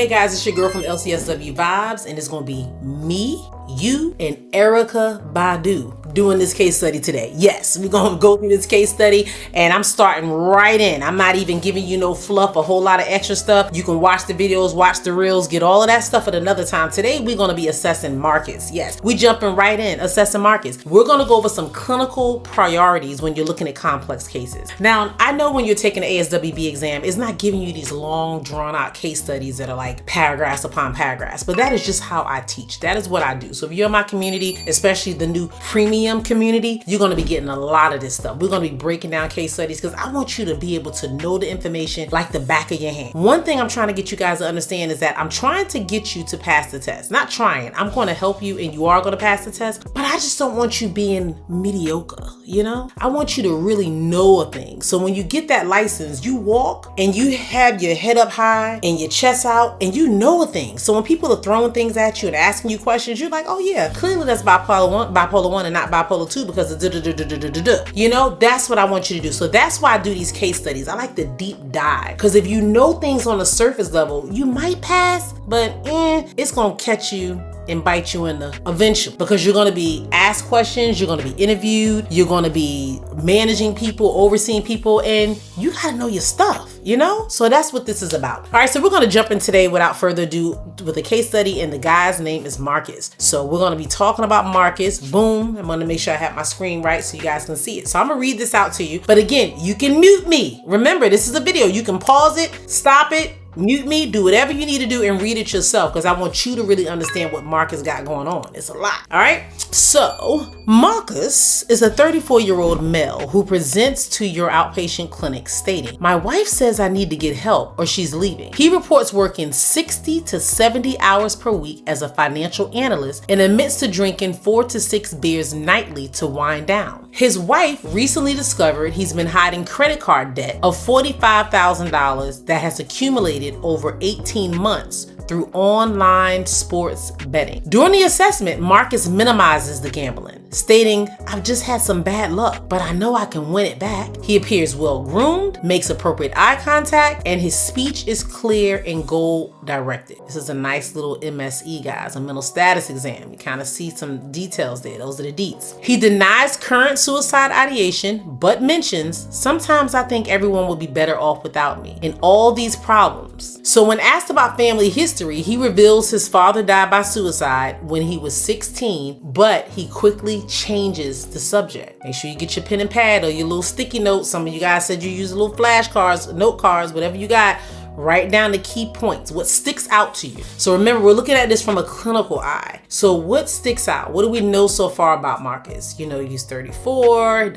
Hey guys, it's your girl from LCSW Vibes, and it's gonna be me, you, and Erica Badu doing this case study today. Yes, we're gonna go through this case study, and I'm starting right in. I'm not even giving you no fluff, a whole lot of extra stuff. You can watch the videos, watch the reels, get all of that stuff at another time. Today, we're gonna be assessing markets. Yes, we jumping right in, assessing markets. We're gonna go over some clinical priorities when you're looking at complex cases. Now, I know when you're taking an ASWB exam, it's not giving you these long, drawn out case studies that are like paragraphs upon paragraphs, but that is just how I teach. That is what I do. So if you're in my community, especially the new premium community, you're going to be getting a lot of this stuff. We're going to be breaking down case studies because I want you to be able to know the information like the back of your hand. One thing I'm trying to get you guys to understand is that I'm trying to get you to pass the test. Not trying. I'm going to help you and you are going to pass the test, but I just don't want you being mediocre, you know? I want you to really know a thing. So when you get that license, you walk and you have your head up high and your chest out and you know a thing. So when people are throwing things at you and asking you questions, you're like, oh yeah, clearly that's bipolar 1 and not bipolar 2 because of you know, that's what I want you to do. So that's why I do these case studies. I like the deep dive because if you know things on a surface level, you might pass, but it's gonna catch you and bite you in the eventually, because you're going to be asked questions, you're going to be interviewed, you're going to be managing people, overseeing people, and you got to know your stuff, you know? So that's what this is about. All right, so we're going to jump in today without further ado with a case study, and the guy's name is Marcus. So we're going to be talking about Marcus. Boom. I'm going to make sure I have my screen right so you guys can see it. So I'm going to read this out to you. But again, you can mute me. Remember, this is a video. You can pause it, stop it, mute me, do whatever you need to do and read it yourself because I want you to really understand what Marcus got going on. It's a lot. All right. So Marcus is a 34-year-old male who presents to your outpatient clinic stating, "My wife says I need to get help or she's leaving." He reports working 60 to 70 hours per week as a financial analyst and admits to drinking 4 to 6 beers nightly to wind down. His wife recently discovered he's been hiding credit card debt of $45,000 that has accumulated over 18 months through online sports betting. During the assessment, Marcus minimizes the gambling, stating, "I've just had some bad luck, but I know I can win it back." He appears well-groomed, makes appropriate eye contact, and his speech is clear and goal-directed. This is a nice little MSE, guys, a mental status exam. You kind of see some details there. Those are the deets. He denies current suicide ideation, but mentions, "Sometimes I think everyone would be better off without me," and all these problems. So when asked about family history, he reveals his father died by suicide when he was 16, but he quickly changes the subject. Make sure you get your pen and pad or your little sticky notes. Some of you guys said you use little flashcards, note cards, whatever you got. Write down the key points, what sticks out to you. So remember, we're looking at this from a clinical eye. So what sticks out? What do we know so far about Marcus? You know, he's 34, like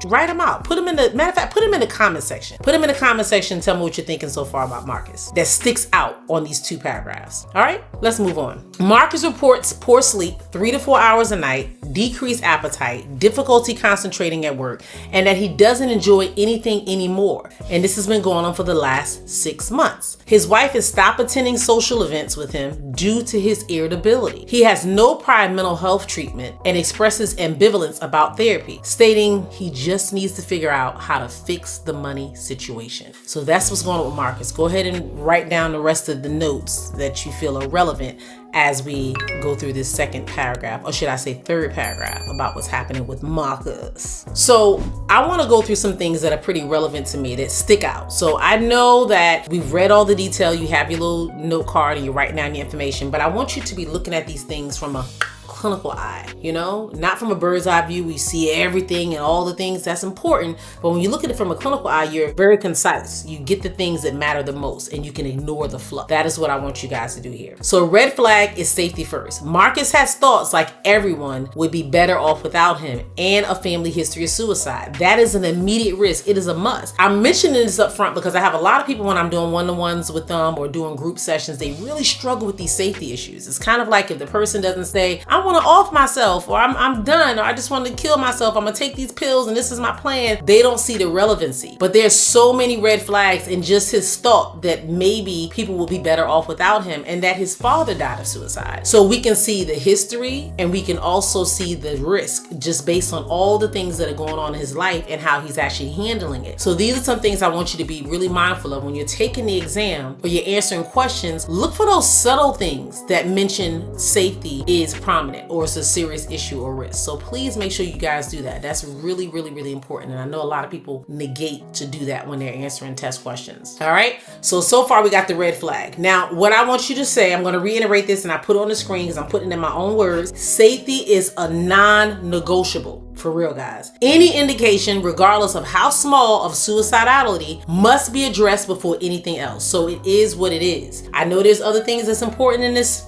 write them out. Put them in the, matter of fact, put them in the comment section. Put them in the comment section and tell me what you're thinking so far about Marcus that sticks out on these 2 paragraphs. All right, let's move on. Marcus reports poor sleep, 3 to 4 hours a night, decreased appetite, difficulty concentrating at work, and that he doesn't enjoy anything anymore. And this has been going on for the last 6 months. His wife has stopped attending social events with him due to his irritability. He has no prior mental health treatment and expresses ambivalence about therapy, stating he just needs to figure out how to fix the money situation. So that's what's going on with Marcus. Go ahead and write down the rest of the notes that you feel are relevant as we go through this second paragraph, or should I say third paragraph, about what's happening with Marcus. So I want to go through some things that are pretty relevant to me that stick out. So I know that we've read all the detail, you have your little note card and you're writing down your information, but I want you to be looking at these things from a clinical eye, you know, not from a bird's eye view. We see everything and all the things that's important, but when you look at it from a clinical eye, you're very concise. You get the things that matter the most and you can ignore the fluff. That is what I want you guys to do here. So a red flag is safety first. Marcus has thoughts like everyone would be better off without him and a family history of suicide. That is an immediate risk. It is a must. I'm mentioning this up front because I have a lot of people when I'm doing one-on-ones with them or doing group sessions, they really struggle with these safety issues. It's kind of like if the person doesn't say, "I want to off myself, or I'm done, or I just want to kill myself. I'm gonna take these pills and this is my plan. They don't see the relevancy. But there's so many red flags in just his thought that maybe people will be better off without him, and that his father died of suicide. So we can see the history, and we can also see the risk just based on all the things that are going on in his life and how he's actually handling it. So these are some things I want you to be really mindful of when you're taking the exam or you're answering questions. Look for those subtle things that mention safety is prominent or it's a serious issue or risk. So please make sure you guys do that. That's really, really, really important. And I know a lot of people negate to do that when they're answering test questions. All right. So far we got the red flag. Now, what I want you to say, I'm going to reiterate this and I put it on the screen because I'm putting it in my own words. Safety is a non-negotiable. For real, guys. Any indication, regardless of how small, of suicidality must be addressed before anything else. So it is what it is. I know there's other things that's important in this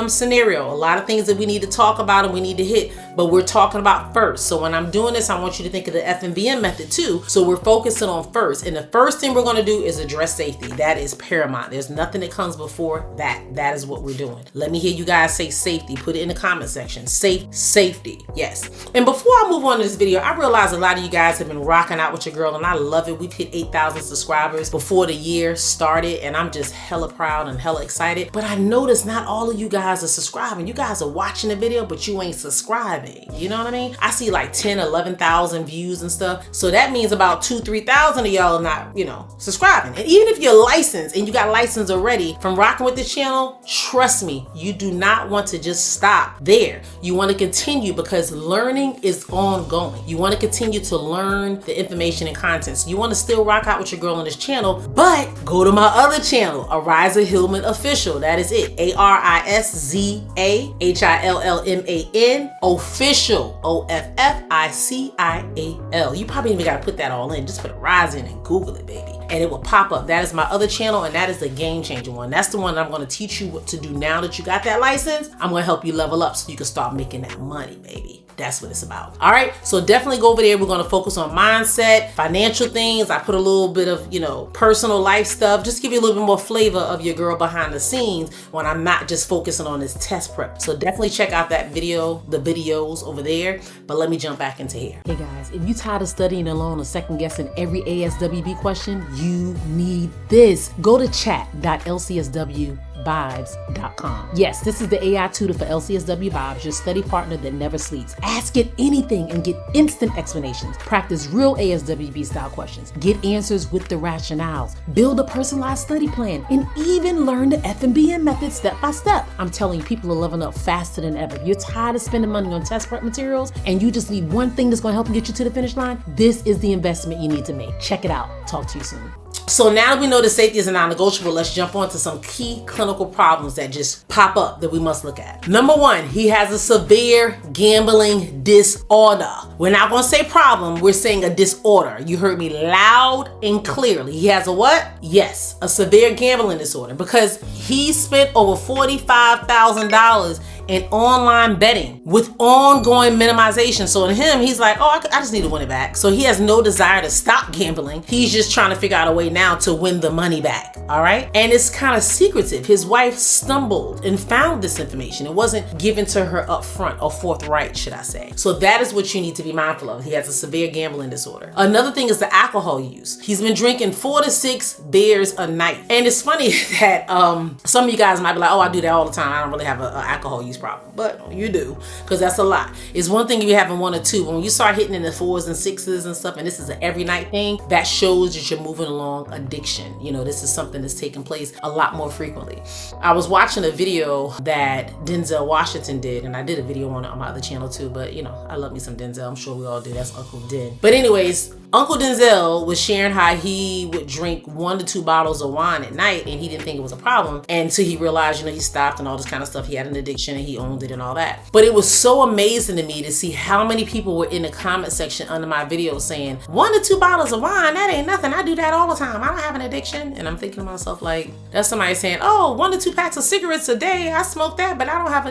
scenario. A lot of things that we need to talk about and we need to hit, but we're talking about first. So when I'm doing this, I want you to think of the FMBM method too. So we're focusing on first. And the first thing we're going to do is address safety. That is paramount. There's nothing that comes before that. That is what we're doing. Let me hear you guys say safety. Put it in the comment section. Safety. Yes. And before I move on to this video, I realize a lot of you guys have been rocking out with your girl, and I love it. We've hit 8,000 subscribers before the year started, and I'm just hella proud and hella excited. But I noticed not all of you guys are subscribing. You guys are watching the video, but you ain't subscribing. You know what I mean? I see like 10, 11,000 views and stuff. So that means about 2,000, 3,000 of y'all are not, subscribing. And even if you're licensed and you got license already from rocking with this channel, trust me, you do not want to just stop there. You want to continue because learning is ongoing. You want to continue to learn the information and content. So you want to still rock out with your girl on this channel, but go to my other channel, Ariza Hillman Official. That is it. ARISZAHILLMAN Official. OFFICIAL. You probably even got to put that all in. Just put Ariza in and Google it, baby. And it will pop up. That is my other channel, and that is the game changer one. That's the one that I'm going to teach you what to do now that you got that license. I'm going to help you level up so you can start making that money, baby. That's what it's about. All right. So definitely go over there. We're going to focus on mindset, financial things. I put a little bit of, personal life stuff, just give you a little bit more flavor of your girl behind the scenes when I'm not just focusing on this test prep. So definitely check out that video, the videos over there. But let me jump back into here. Hey guys, if you tired of studying alone or second guessing every ASWB question, you need this. Go to chat.lcswvibes.com. Yes, this is the AI tutor for LCSW Vibes, your study partner that never sleeps. Ask it anything and get instant explanations. Practice real ASWB style questions. Get answers with the rationales. Build a personalized study plan and even learn the FMBM method step by step. I'm telling you, people are leveling up faster than ever. If you're tired of spending money on test prep materials and you just need one thing that's going to help you get you to the finish line, this is the investment you need to make. Check it out. Talk to you soon. So now that we know that safety is a non-negotiable, let's jump on to some key clinical problems that just pop up that we must look at. Number one, he has a severe gambling disorder. We're not going to say problem, we're saying a disorder. You heard me loud and clearly. He has a what? Yes, a severe gambling disorder, because he spent over $45,000 in online betting with ongoing minimization. So in him, he's like, oh, I just need to win it back. So he has no desire to stop gambling. He's just trying to figure out a way now to win the money back. All right. And it's kind of secretive. His wife stumbled and found this information. It wasn't given to her up front, or forthright, should I say. So that is what you need to be mindful of. He has a severe gambling disorder. Another thing is the alcohol use. He's been drinking 4 to 6 beers a night. And it's funny that some of you guys might be like, oh, I do that all the time. I don't really have an alcohol use problem, but you do, because that's a lot. It's one thing if you're having 1 or 2, but when you start hitting in the 4s and 6s and stuff, and this is an every night thing, that shows that you're moving along addiction. This is something that's taking place a lot more frequently. I was watching a video that Denzel Washington did, and I did a video on it on my other channel too, but I love me some Denzel. I'm sure we all do. That's Uncle Den. But anyways, Uncle Denzel was sharing how he would drink 1 to 2 bottles of wine at night, and he didn't think it was a problem until he realized, he stopped and all this kind of stuff. He had an addiction and he owned it and all that. But it was so amazing to me to see how many people were in the comment section under my video saying, 1 to 2 bottles of wine, that ain't nothing. I do that all the time. I don't have an addiction. And I'm thinking to myself, like, that's somebody saying, oh, 1 to 2 packs of cigarettes a day. I smoke that, but I don't have a,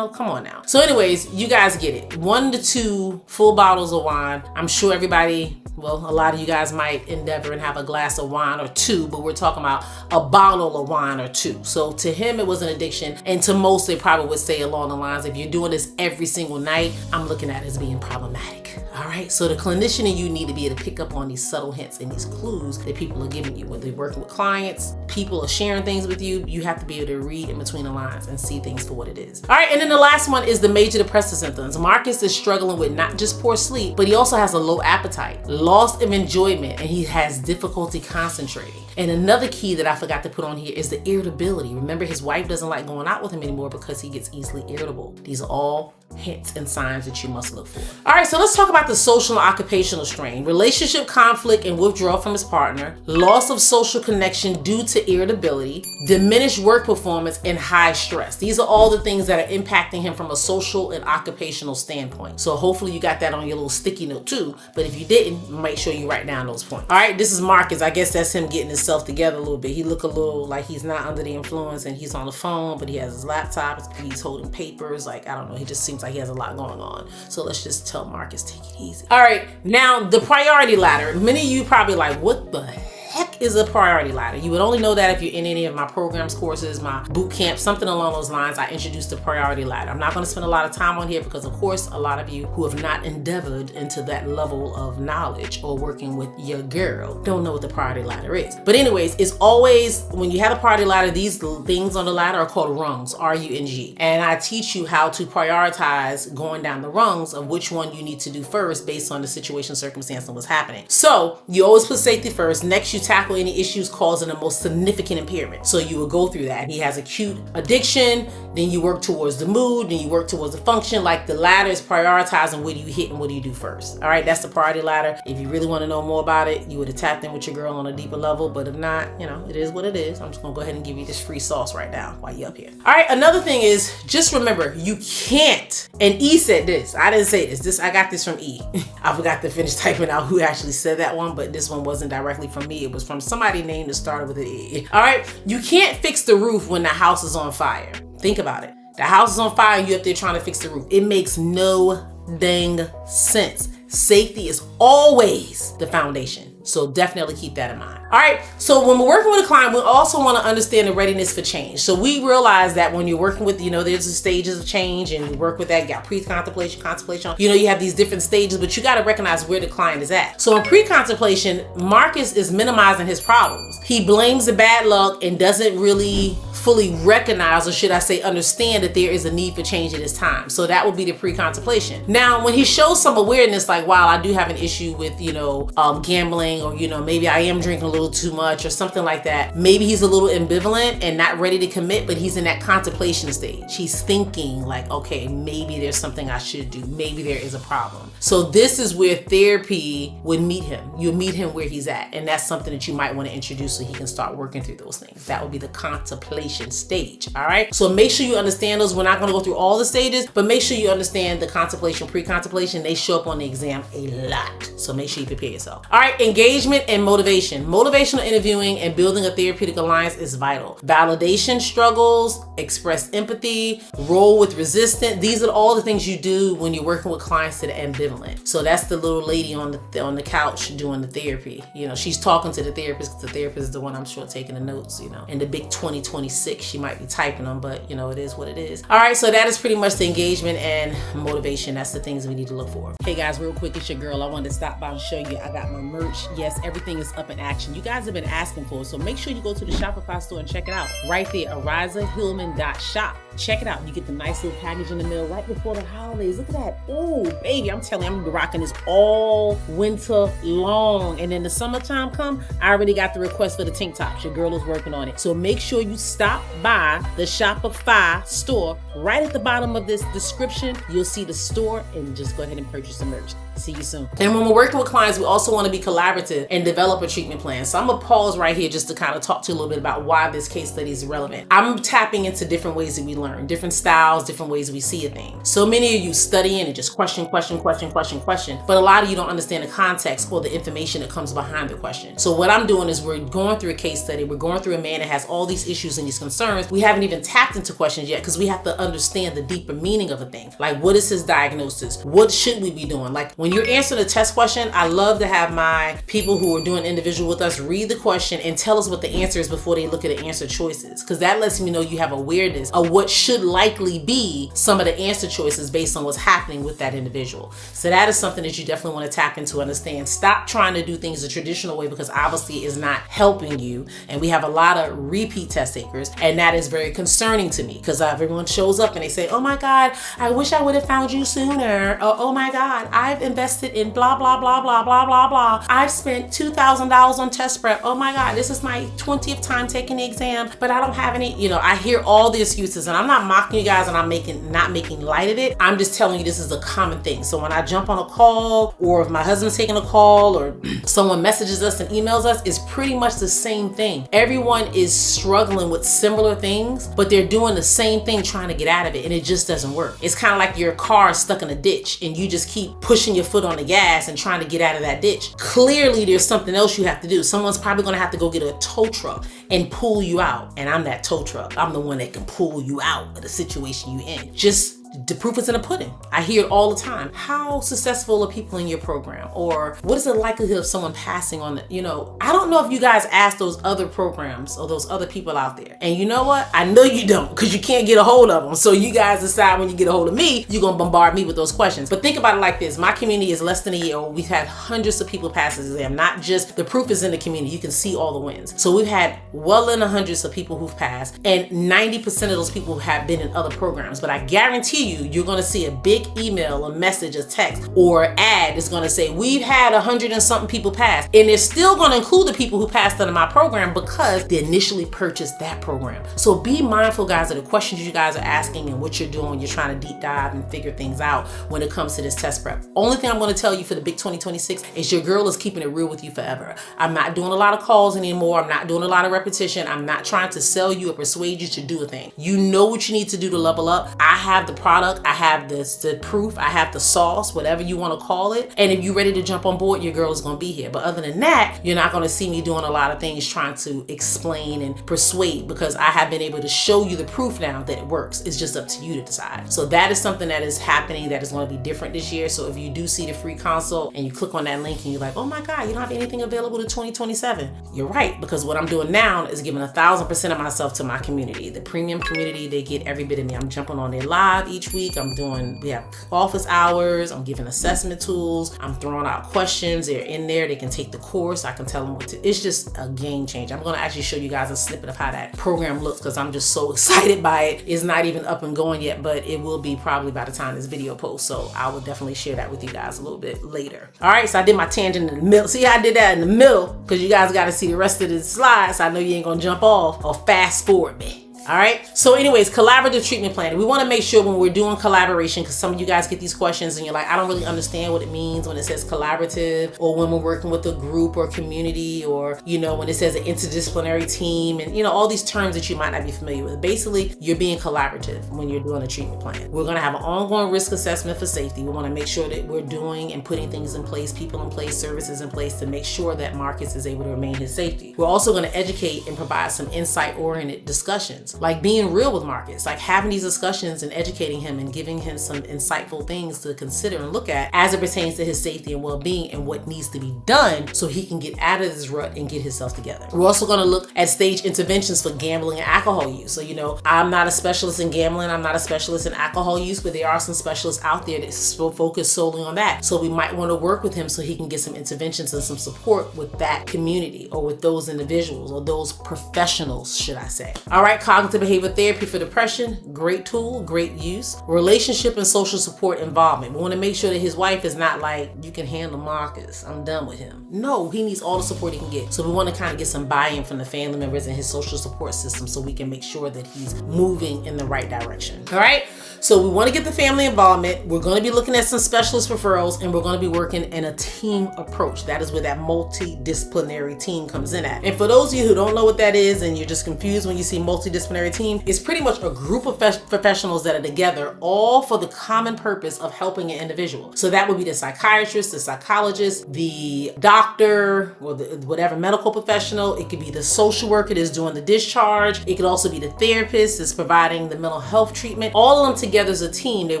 come on now. So anyways, you guys get it. 1 to 2 full bottles of wine. I'm sure everybody Well, a lot of you guys might endeavor and have a glass of wine or two, but we're talking about a bottle of wine or two. So to him, it was an addiction. And to most, they probably would say along the lines, if you're doing this every single night, I'm looking at it as being problematic. All right. So the clinician and you need to be able to pick up on these subtle hints and these clues that people are giving you. Whether they're working with clients, people are sharing things with you, you have to be able to read in between the lines and see things for what it is. All right. And then the last one is the major depressive symptoms. Marcus is struggling with not just poor sleep, but he also has a low appetite, loss of enjoyment, and he has difficulty concentrating. And another key that I forgot to put on here is the irritability. Remember, his wife doesn't like going out with him anymore because he gets easily irritable. These are all hints and signs that you must look for. All right, so let's talk about the social and occupational strain. Relationship conflict and withdrawal from his partner, loss of social connection due to irritability, diminished work performance, and high stress. These are all the things that are impacting him from a social and occupational standpoint. So hopefully you got that on your little sticky note too, but if you didn't, make sure you write down those points. All right, this is Marcus. I guess that's him getting himself together a little bit. He look a little like he's not under the influence and he's on the phone, but he has his laptop, he's holding papers, like, I don't know, he just seems like he has a lot going on. So let's just tell Marcus, take it easy. All right, now the priority ladder. Many of you probably like, what the heck is a priority ladder? You would only know that if you're in any of my programs, courses, my boot camp, something along those lines. I introduced the priority ladder. I'm not going to spend a lot of time on here because, of course, a lot of you who have not endeavored into that level of knowledge or working with your girl don't know what the priority ladder is. But anyways, it's always, when you have a priority ladder, these things on the ladder are called rungs, R-U-N-G. And I teach you how to prioritize going down the rungs of which one you need to do first based on the situation, circumstance, and what's happening. So you always put safety first. Next, you tackle any issues causing the most significant impairment. So you will go through that. He has acute addiction, then you work towards the mood, then you work towards the function. Like the ladder is prioritizing what do you hit and what do you do first. All right, that's the priority ladder. If you really want to know more about it, you would have tapped in with your girl on a deeper level, but if not, you know, it is what it is. I'm just gonna go ahead and give you this free sauce right now while you're up here. All right, another thing is, just remember, you can't, and E said this, I didn't say this, I got this from E. I forgot to finish typing out who actually said that one, but this one wasn't directly from me. It was from somebody named that started with an E. All right, you can't fix the roof when the house is on fire. Think about it. The house is on fire and you're up there trying to fix the roof. It makes no dang sense. Safety is always the foundation. So definitely keep that in mind. All right, so when we're working with a client, we also want to understand the readiness for change. So we realize that when you're working with, there's the stages of change, and you work with that, you got pre-contemplation, contemplation, you have these different stages, but you got to recognize where the client is at. So in pre-contemplation, Marcus is minimizing his problems. He blames the bad luck and doesn't really fully recognize, or should I say understand, that there is a need for change at this time. So that would be the pre-contemplation. Now, when he shows some awareness, like, wow, I do have an issue with, gambling, or, maybe I am drinking a little too much or something like that. Maybe he's a little ambivalent and not ready to commit, but he's in that contemplation stage. He's thinking like, okay, maybe there's something I should do. Maybe there is a problem. So this is where therapy would meet him. You'll meet him where he's at. And that's something that you might want to introduce so he can start working through those things. That would be the contemplation stage. All right. So make sure you understand those. We're not going to go through all the stages, but make sure you understand the contemplation, pre-contemplation. They show up on the exam a lot. So make sure you prepare yourself. All right. Engagement and motivation. Motivational interviewing and building a therapeutic alliance is vital. Validation struggles, express empathy, roll with resistance. These are all the things you do when you're working with clients that are ambivalent. So that's the little lady on the couch doing the therapy. She's talking to the therapist because the therapist is the one, I'm sure, taking the notes, in the big 2026, she might be typing them, but it is what it is. All right, so that is pretty much the engagement and motivation. That's the things we need to look for. Hey guys, real quick, it's your girl. I wanted to stop by and show you I got my merch. Yes, everything is up in action. You guys have been asking for it, so make sure you go to the Shopify store and check it out. Right there, ArizaHillman.shop. Check it out. You get the nice little package in the mail right before the holidays. Look at that. Oh, baby, I'm telling you, I'm rocking this all winter long. And then the summertime come, I already got the request for the tank tops. Your girl is working on it. So make sure you stop by the Shopify store. Right at the bottom of this description, you'll see the store, and just go ahead and purchase the merch. See you soon. And when we're working with clients, we also want to be collaborative and develop a treatment plan. So I'm gonna pause right here just to kind of talk to you a little bit about why this case study is relevant. I'm tapping into different ways that we learn, different styles, different ways we see a thing. So many of you studying and just question. But a lot of you don't understand the context or the information that comes behind the question. So what I'm doing is we're going through a case study. We're going through a man that has all these issues and these concerns. We haven't even tapped into questions yet because we have to understand the deeper meaning of a thing. Like, what is his diagnosis? What should we be doing? Like, when When you're answering a test question, I love to have my people who are doing individual with us read the question and tell us what the answer is before they look at the answer choices, because that lets me know you have awareness of what should likely be some of the answer choices based on what's happening with that individual. So that is something that you definitely want to tap into, understand. Stop trying to do things the traditional way, because obviously it's not helping you. And we have a lot of repeat test takers, and that is very concerning to me, because everyone shows up and they say, oh my God, I wish I would have found you sooner. Or, oh my God, I've invested in blah, blah, blah, blah, blah, blah, blah. I've spent $2,000 on test prep. Oh my God, this is my 20th time taking the exam, but I don't have any, I hear all the excuses, and I'm not mocking you guys, and I'm not making light of it. I'm just telling you this is a common thing. So when I jump on a call, or if my husband's taking a call, or someone messages us and emails us, it's pretty much the same thing. Everyone is struggling with similar things, but they're doing the same thing trying to get out of it, and it just doesn't work. It's kind of like your car is stuck in a ditch and you just keep pushing your foot on the gas and trying to get out of that ditch. Clearly there's something else you have to do. Someone's probably going to have to go get a tow truck and pull you out, and I'm that tow truck. I'm the one that can pull you out of the situation you're in. Just the proof is in the pudding. I hear it all the time. How successful are people in your program? Or what is the likelihood of someone passing on the, I don't know if you guys ask those other programs or those other people out there. And you know what? I know you don't, because you can't get a hold of them. So you guys decide when you get a hold of me, you're going to bombard me with those questions. But think about it like this. My community is less than a year old. We've had hundreds of people pass this exam. Not just, the proof is in the community. You can see all the wins. So we've had well in the hundreds of people who've passed, and 90% of those people have been in other programs. But I guarantee you're going to see a big email, a message, a text, or ad is going to say, we've had 100 and something people pass. And it's still going to include the people who passed under my program because they initially purchased that program. So be mindful, guys, of the questions you guys are asking and what you're doing when you're trying to deep dive and figure things out when it comes to this test prep. Only thing I'm going to tell you for the big 2026 is your girl is keeping it real with you forever. I'm not doing a lot of calls anymore. I'm not doing a lot of repetition. I'm not trying to sell you or persuade you to do a thing. You know what you need to do to level up. I have the product. I have the proof. I have the sauce, whatever you want to call it. And if you're ready to jump on board, your girl is going to be here. But other than that, you're not going to see me doing a lot of things trying to explain and persuade, because I have been able to show you the proof now that it works. It's just up to you to decide. So that is something that is happening that is going to be different this year. So if you do see the free consult and you click on that link and you're like, oh my God, you don't have anything available to 2027. You're right, because what I'm doing now is giving 1,000% of myself to my community. The premium community, they get every bit of me. I'm jumping on their live each week. We have office hours. I'm giving assessment tools. I'm throwing out questions. They're in there. They can take the course. I can tell them what to, it's just a game changer. I'm going to actually show you guys a snippet of how that program looks, because I'm just so excited by it. It's not even up and going yet, but it will be probably by the time this video posts. So I will definitely share that with you guys a little bit later. All right. So I did my tangent in the middle. See how I did that in the middle? Because you guys got to see the rest of the slides. So I know you ain't going to jump off or fast forward me. All right. So anyways, collaborative treatment plan. We want to make sure when we're doing collaboration, because some of you guys get these questions and you're like, I don't really understand what it means when it says collaborative, or when we're working with a group or community, or, when it says an interdisciplinary team, and, all these terms that you might not be familiar with. Basically, you're being collaborative when you're doing a treatment plan. We're going to have an ongoing risk assessment for safety. We want to make sure that we're doing and putting things in place, people in place, services in place to make sure that Marcus is able to remain his safety. We're also going to educate and provide some insight-oriented discussions. Like being real with Marcus, like having these discussions and educating him and giving him some insightful things to consider and look at as it pertains to his safety and well-being and what needs to be done so he can get out of this rut and get himself together. We're also going to look at stage interventions for gambling and alcohol use. So, I'm not a specialist in gambling. I'm not a specialist in alcohol use, but there are some specialists out there that focus solely on that. So we might want to work with him so he can get some interventions and some support with that community or with those individuals or those professionals, should I say. All right, cognitive behavior therapy for depression, great tool, great use. Relationship and social support involvement. We want to make sure that his wife is not like, you can handle Marcus, I'm done with him. No, he needs all the support he can get. So we want to kind of get some buy-in from the family members and his social support system so we can make sure that he's moving in the right direction. All right. So we want to get the family involvement. We're going to be looking at some specialist referrals, and we're going to be working in a team approach. That is where that multidisciplinary team comes in at. And for those of you who don't know what that is and you're just confused when you see multidisciplinary multidisciplinary team is pretty much a group of professionals that are together all for the common purpose of helping an individual. So that would be the psychiatrist, the psychologist, the doctor, or whatever medical professional. It could be the social worker that's doing the discharge. It could also be the therapist that's providing the mental health treatment. All of them together as a team, they're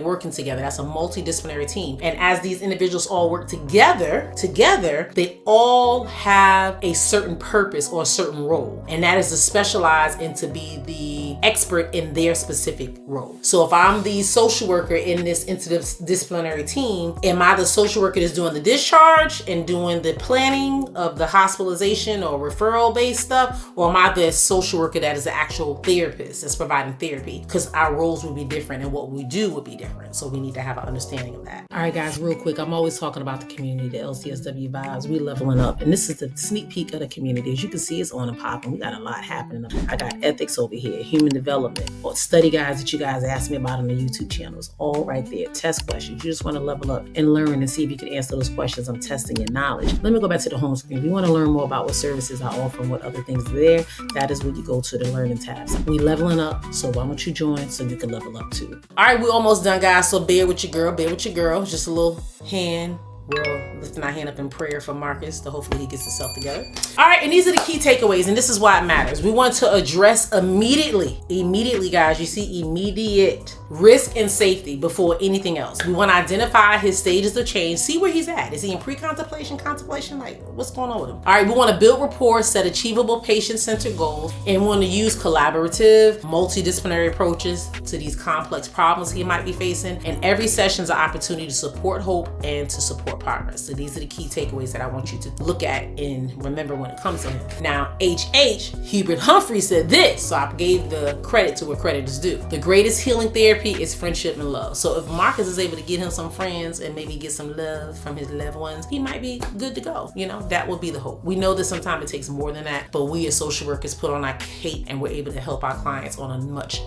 working together. That's a multidisciplinary team. And as these individuals all work together, they all have a certain purpose or a certain role. And that is to specialize and to be the expert in their specific role. So if I'm the social worker in this interdisciplinary team, am I the social worker that's doing the discharge and doing the planning of the hospitalization or referral based stuff? Or am I the social worker that is the actual therapist that's providing therapy? Because our roles would be different and what we do would be different. So we need to have an understanding of that. All right, guys, real quick. I'm always talking about the community, the LCSW Vibes. We leveling up. And this is the sneak peek of the community. As you can see, it's on and popping. We got a lot happening. I got ethics over here, human development, or study guides that you guys asked me about on the YouTube channel. It's all right there. Test questions. You just want to level up and learn and see if you can answer those questions. I'm testing your knowledge. Let me go back to the home screen. If you want to learn more about what services I offer and what other things are there, that is where you go to the learning tabs. We leveling up, so why don't you join so you can level up too. All right, we're almost done, guys. So bear with your girl. Just a little hand. We're lifting our hand up in prayer for Marcus to hopefully he gets himself together. All right, and these are the key takeaways, and this is why it matters. We want to address immediately, guys, you see, immediate risk and safety before anything else. We want to identify his stages of change, see where he's at. Is he in pre-contemplation, contemplation? Like, what's going on with him? All right, we want to build rapport, set achievable patient-centered goals, and we want to use collaborative, multidisciplinary approaches to these complex problems he might be facing. And every session is an opportunity to support hope and to support progress. So these are the key takeaways that I want you to look at and remember when it comes to him. Now, Hubert Humphrey said this, so I gave the credit to where credit is due. The greatest healing therapy is friendship and love. So if Marcus is able to get him some friends and maybe get some love from his loved ones, he might be good to go. You know, that would be the hope. We know that sometimes it takes more than that, but we as social workers put on our cape and we're able to help our clients on a much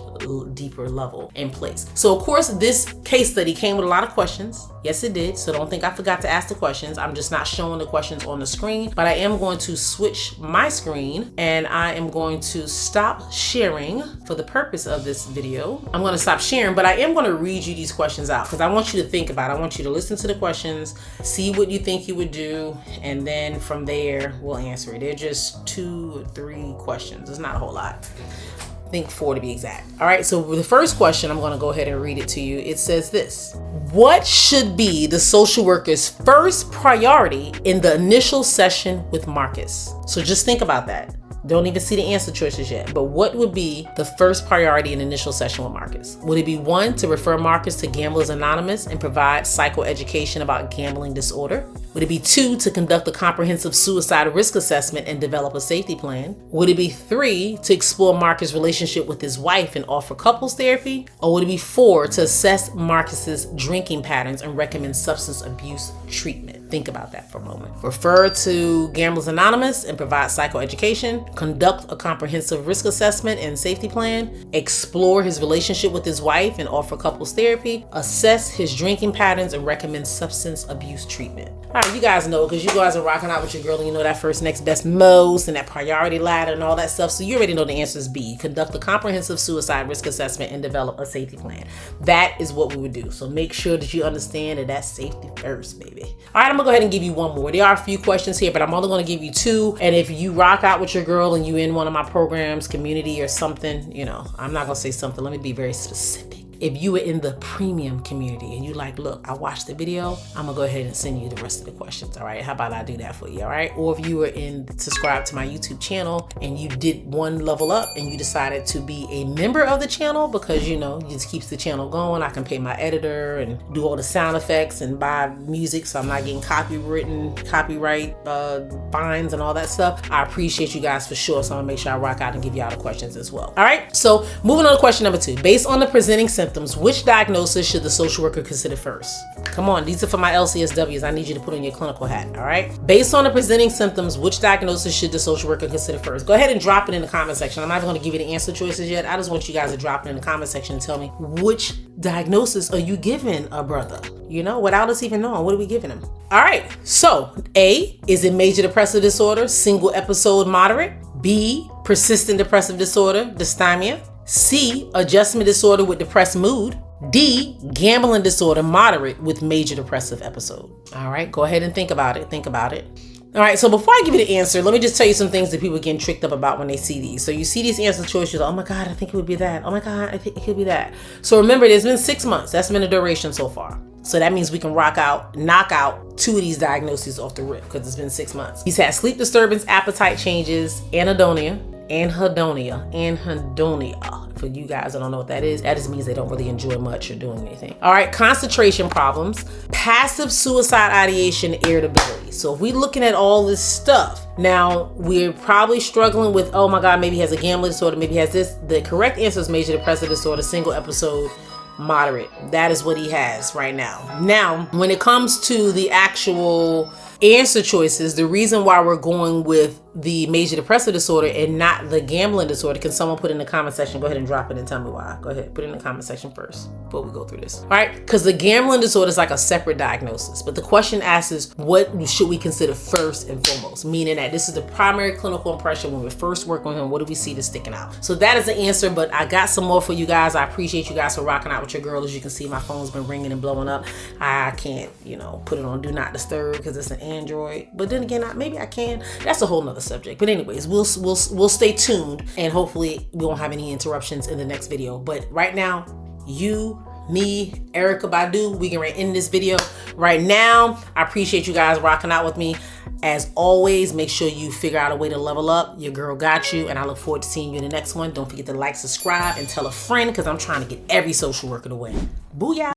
deeper level in place. So of course, this case study came with a lot of questions. Yes, it did. So don't think I forgot to ask the questions. I'm just not showing the questions on the screen, but I am going to switch my screen and I am going to stop sharing for the purpose of this video. I'm going to stop sharing, but I am going to read you these questions out because I want you to think about it. I want you to listen to the questions, see what you think you would do, and then from there, we'll answer it. They're just 2 or 3 questions. It's not a whole lot. I think 4 to be exact. All right, so the first question, I'm going to go ahead and read it to you. It says this: what should be the social worker's first priority in the initial session with Marcus? So just think about that. Don't even see the answer choices yet, but what would be the first priority in the initial session with Marcus? Would it be 1, to refer Marcus to Gamblers Anonymous and provide psychoeducation about gambling disorder? Would it be 2, to conduct a comprehensive suicide risk assessment and develop a safety plan? Would it be 3, to explore Marcus' relationship with his wife and offer couples therapy? Or would it be 4, to assess Marcus's drinking patterns and recommend substance abuse treatment? Think about that for a moment. Refer to Gamblers Anonymous and provide psychoeducation, conduct a comprehensive risk assessment and safety plan, explore his relationship with his wife and offer couples therapy, assess his drinking patterns and recommend substance abuse treatment. All right, you guys know, because you guys are rocking out with your girl and you know that first, next, best, most, and that priority ladder and all that stuff. So you already know the answer is B, conduct a comprehensive suicide risk assessment and develop a safety plan. That is what we would do. So make sure that you understand that that's safety first, baby. All right, I'm gonna go ahead and give you one more. There are a few questions here, but I'm only gonna give you 2. And if you rock out with your girl and you in one of my programs, community or something, you know, I'm not gonna say something. Let me be very specific. If you were in the premium community and you like, look, I watched the video, I'm gonna go ahead and send you the rest of the questions, all right? How about I do that for you, all right? Or if you were subscribed to my YouTube channel and you did one level up and you decided to be a member of the channel because, you know, it just keeps the channel going. I can pay my editor and do all the sound effects and buy music so I'm not getting copyright fines and all that stuff. I appreciate you guys for sure, so I'm gonna make sure I rock out and give you all the questions as well, all right? So moving on to question number 2. Based on the presenting symptoms, which diagnosis should the social worker consider first? Come on, these are for my LCSWs. I need you to put on your clinical hat, all right? Based on the presenting symptoms, which diagnosis should the social worker consider first? Go ahead and drop it in the comment section. I'm not going to give you the answer choices yet. I just want you guys to drop it in the comment section and tell me which diagnosis are you giving a brother? You know, without us even knowing, what are we giving him? All right, so A, is it major depressive disorder, single episode moderate? B, persistent depressive disorder, dysthymia? C, adjustment disorder with depressed mood. D, gambling disorder moderate with major depressive episode. All right, go ahead and think about it. Think about it. All right, so before I give you the answer, let me just tell you some things that people get tricked up about when they see these. So you see these answer choices, you're like, oh my God, I think it would be that. Oh my God, I think it could be that. So remember, there's been 6 months. That's been the duration so far. So that means we can knock out 2 of these diagnoses off the rip because it's been 6 months. He's had sleep disturbance, appetite changes, anhedonia. For you guys that don't know what that is, that just means they don't really enjoy much or doing anything. All right, concentration problems, passive suicide ideation, irritability. So if we're looking at all this stuff, now we're probably struggling with, oh my God, maybe he has a gambling disorder, maybe he has this. The correct answer is major depressive disorder, single episode, moderate. That is what he has right now. Now, when it comes to the actual answer choices, the reason why we're going with the major depressive disorder and not the gambling disorder, can someone put in the comment section? Go ahead and drop it and tell me why. Go ahead, put it in the comment section first before we go through this. All right, because the gambling disorder is like a separate diagnosis, but the question asks is, what should we consider first and foremost? Meaning that this is the primary clinical impression when we first work on him. What do we see that's sticking out? So that is the answer, but I got some more for you guys. I appreciate you guys for rocking out with your girl. As you can see, my phone's been ringing and blowing up. I can't, put it on do not disturb because it's an Android, but then again, maybe I can. That's a whole nother subject. But anyways, we'll stay tuned and hopefully we won't have any interruptions in the next video. But right now, you, me, Erykah Badu, we can end this video right now. I appreciate you guys rocking out with me. As always, make sure you figure out a way to level up. Your girl got you, and I look forward to seeing you in the next one. Don't forget to like, subscribe, and tell a friend because I'm trying to get every social worker to win. Booyah!